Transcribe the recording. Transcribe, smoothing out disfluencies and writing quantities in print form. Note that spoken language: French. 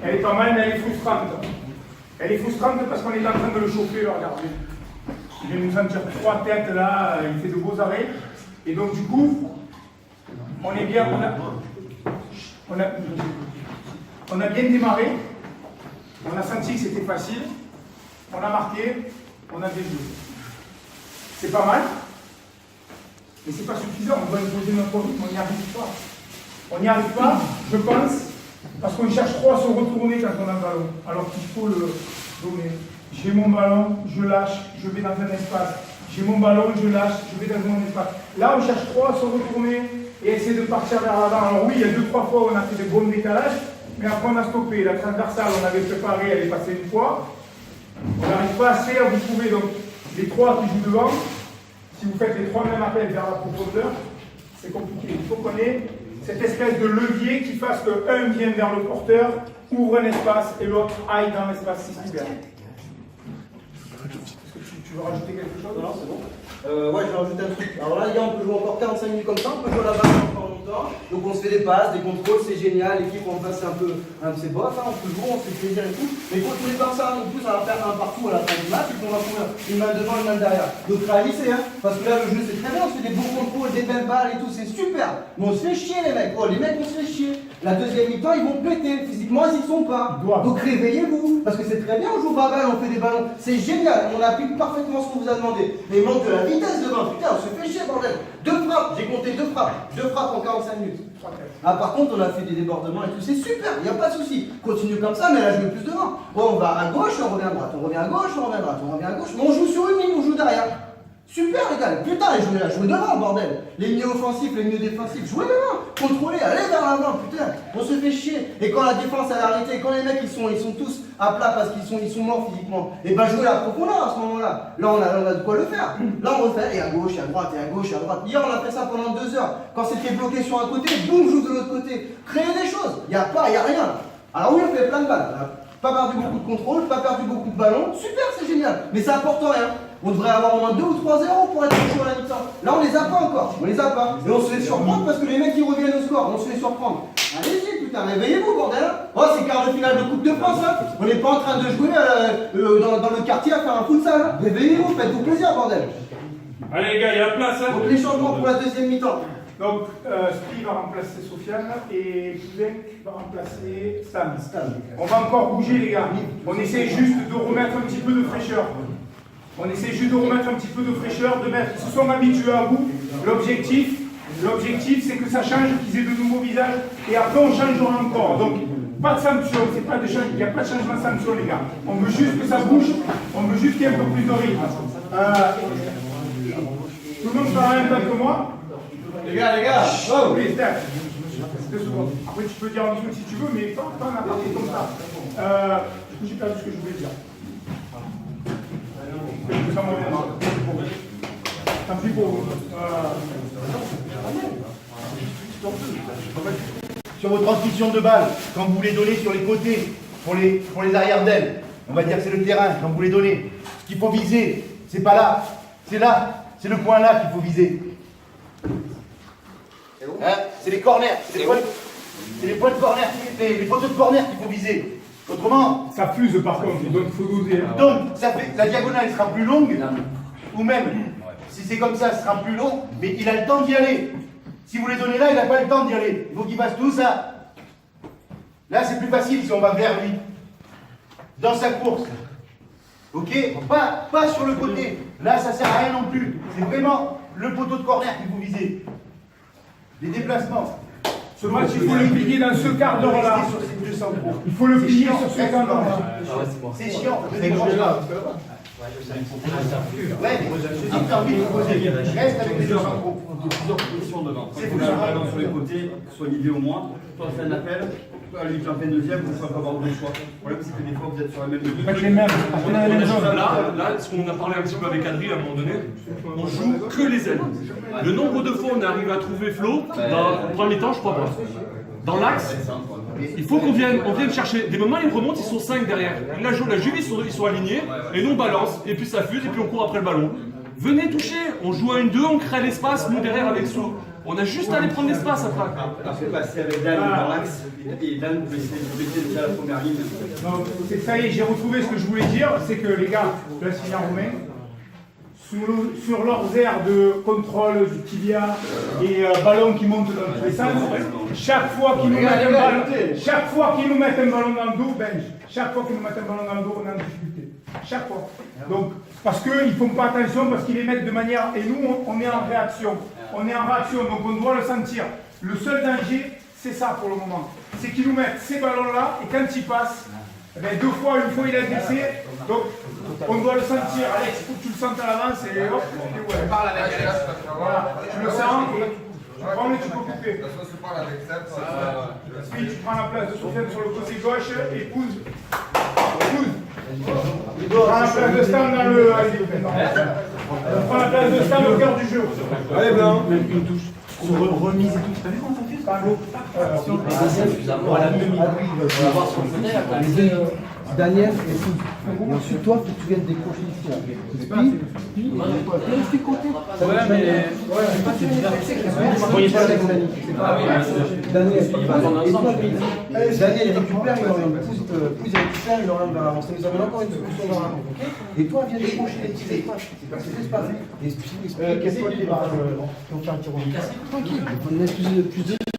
Elle est pas mal, mais elle est frustrante. Elle est frustrante parce qu'on est en train de le chauffer, là, regardez. Il vient nous sentir 3 têtes là, il fait de beaux arrêts. Et donc du coup, on est bien, on a bien démarré. On a senti que c'était facile. On a marqué, on a bien joué. C'est pas mal, mais c'est pas suffisant. On doit imposer notre rythme, on n'y arrive pas. On n'y arrive pas, je pense, parce qu'on cherche trop à se retourner quand on a le ballon, alors qu'il faut le donner. J'ai mon ballon, je lâche, je vais dans un espace. J'ai mon ballon, je lâche, je vais dans un espace. Là, on cherche trop à se retourner et essayer de partir vers l'avant. Alors oui, il y a 2-3 fois où on a fait des bons décalages, mais après on a stoppé. La transversale, on avait préparé, elle est passée une fois. On n'arrive pas assez à vous trouver. Donc, les 3 qui jouent devant, si vous faites les 3 mêmes appels vers la profondeur, c'est compliqué. Il faut qu'on ait cette espèce de levier qui fasse que un vienne vers le porteur, ouvre un espace et l'autre aille dans l'espace cyber. Tu veux rajouter quelque chose? Non, c'est bon. Ouais, je vais rajouter un truc. Alors là, les gars, on peut jouer encore 45 minutes comme ça, on peut jouer à la balle encore longtemps. Donc on se fait des passes, des contrôles, c'est génial. L'équipe en face, c'est un peu c'est bof, hein, on peut jouer, on se fait plaisir et tout. Mais quand on est comme ça, non plus, ça va faire un partout à la fin du match, et qu'on va courir une main devant, une main derrière. Donc réalisez, hein, parce que là, le jeu, c'est très bien, on se fait des beaux contrôles, des belles balles et tout, c'est super. Mais on se fait chier, les mecs. Oh, les mecs, on se fait chier. La deuxième mi-temps, ils vont péter. Physiquement, ils y sont pas. Donc réveillez-vous. Parce que c'est très bien, on joue pas balle, on fait des ballons. C'est génial, on applique parfaitement ce qu'on vous a demandé. Mais il manque de la vitesse devant. Putain, on se fait chier, bordel. 2 frappes, j'ai compté 2 frappes. 2 frappes en 45 minutes. Ah, par contre, on a fait des débordements et tout, c'est super, il n'y a pas de souci. Continue comme ça, mais là, je veux plus devant. Bon, on va à gauche, on revient à droite. On revient à gauche, on revient à droite. On revient à gauche. Mais on joue sur une ligne, on joue derrière. Super les gars, putain, jouez devant, bordel. Les milieux offensifs, les milieux défensifs, jouez devant, contrôlez, allez vers l'avant, putain, on se fait chier. Et quand la défense elle a arrêté, quand les mecs ils sont tous à plat parce qu'ils sont morts physiquement, et ben jouez la profondeur à ce moment-là. Là on a de quoi le faire. Là on refait, et à gauche, et à droite, et à gauche, et à droite. Hier on a fait ça pendant 2 heures. Quand c'était bloqué sur un côté, boum, joue de l'autre côté. Créez des choses, il n'y a rien. Alors oui, on fait plein de balles. Pas perdu beaucoup de contrôle, pas perdu beaucoup de ballons. Super, c'est génial. Mais ça apporte rien. On devrait avoir au moins 2 ou 3-0 pour être chaud à la mi-temps. Là, on les a pas encore. On les a pas. Et on se fait surprendre parce que les mecs, ils reviennent au score. On se fait surprendre. Allez-y, putain, réveillez-vous, bordel. Oh, c'est quart de finale de Coupe de France, hein. On n'est pas en train de jouer dans le quartier à faire un futsal. Hein. Réveillez-vous, faites-vous plaisir, bordel. Allez, les gars, il y a la place. Hein. Donc, les changements pour la deuxième mi-temps. Donc, Spri va remplacer Sofiane et Kivek va remplacer Stan. On va encore bouger, les gars. On essaie juste de remettre un petit peu de fraîcheur. On essaie juste de remettre un petit peu de fraîcheur, de mettre. Ils se sont habitués à vous. L'objectif, c'est que ça change, qu'ils aient de nouveaux visages. Et après, on changera encore. Donc, pas de sanction. Il n'y a pas de changement de sanction, les gars. On veut juste que ça bouge. On veut juste qu'il y ait un peu plus de rythme. Tout le monde parle en même temps que moi. Les gars, oh oui, Steph. 2 secondes. Après, tu peux dire en dessous si tu veux, mais pas en aparté comme ça. Du coup, j'ai perdu ce que je voulais dire. Tant pis pour vous. Sur vos transmissions de balles, quand vous les donnez sur les côtés, pour les arrières d'ailes, on va dire que c'est le terrain, quand vous les donnez, ce qu'il faut viser, c'est pas là, c'est là, c'est le point là qu'il faut viser. Hein, c'est les corners, c'est les points de corner, les poteaux de corner qu'il faut viser. Autrement, ça fuse par contre, donc il faut doser. Donc, ça fait, la diagonale sera plus longue, ou même, si c'est comme ça, ce sera plus long, mais il a le temps d'y aller. Si vous les donnez là, il n'a pas le temps d'y aller. Il faut qu'il fasse tout ça. Là, c'est plus facile si on va vers lui. Dans sa course. Ok? Pas sur le côté. Là, ça sert à rien non plus. C'est vraiment le poteau de corner qu'il faut viser. Les déplacements. Ce match, il faut le plier dans ce quart d'heure-là. Il faut le plier sur ce quart d'heure-là. C'est chiant. C'est grand. Ouais, mais je dis que t'as envie de poser. Reste avec les deux centraux. Plusieurs positions devant. Il faut que ça aille sur les côtés, soit l'idée au moins. Toi, fais un appel. Lui qui en fait une deuxième, vous ne pouvez pas avoir de choix. Le problème, c'est que des fois, vous êtes sur la même deux. Pas que les mêmes. Là, ce qu'on a parlé un petit peu avec Adrien à un moment donné, on joue que les ailes. Le nombre de fois on arrive à trouver Flo, dans le premier temps, je crois pas. Dans l'axe, il faut qu'on vienne chercher. Des moments, ils remontent, ils sont 5 derrière. La Juve, ils sont alignés, et nous on balance, et puis ça fuse, et puis on court après le ballon. Venez toucher, on joue à 1-2, on crée l'espace, nous derrière avec On a juste à aller prendre l'espace après. Après, passer avec Dan dans l'axe, et Dan baisser déjà la première ligne. Non, ça y est, j'ai retrouvé ce que je voulais dire, c'est que les gars, je laisse finir Romain, sur leurs aires de contrôle du tibia et ballon qui monte dans tous les sens, chaque fois qu'ils nous mettent un ballon dans le dos, bench. Chaque fois qu'ils nous mettent un ballon dans le dos, on est en difficulté. Chaque fois. Donc, parce qu'ils ne font pas attention, parce qu'ils les mettent de manière... Et nous, on est en réaction. On est en réaction, donc on doit le sentir. Le seul danger, c'est ça pour le moment. C'est qu'ils nous mettent ces ballons-là, et quand ils passent, eh bien, une fois il est glissé, donc on doit le sentir. Alex, il faut que tu le sentes à l'avance et hop, et ouais. Parle avec Alex. Voilà, tu le sens et tu prends et tu peux couper. Se parle avec Seb. Puis tu prends la place de Sofiane sur le côté gauche et pousse. Tu prends la place de Stan dans le. Tu prends la place de Stan au cœur du jeu. Allez, blanc. Une touche. Remise et tout. T'as vu comment t'as fait Daniel et tout. Et ensuite, toi, faut que tu viennes décrocher ici. Là. Et puis, restez côté. Ouais, mais. Daniel, et toi, Daniel, il récupère, il oriente. Pousse, il récupère, il oriente vers l'avant. Ça nous amène encore une solution dans l'avant. Et toi, viens décrocher les petits espaces. C'est pas fait. Explique. Qu'est-ce que tu vas tranquille, on a plus de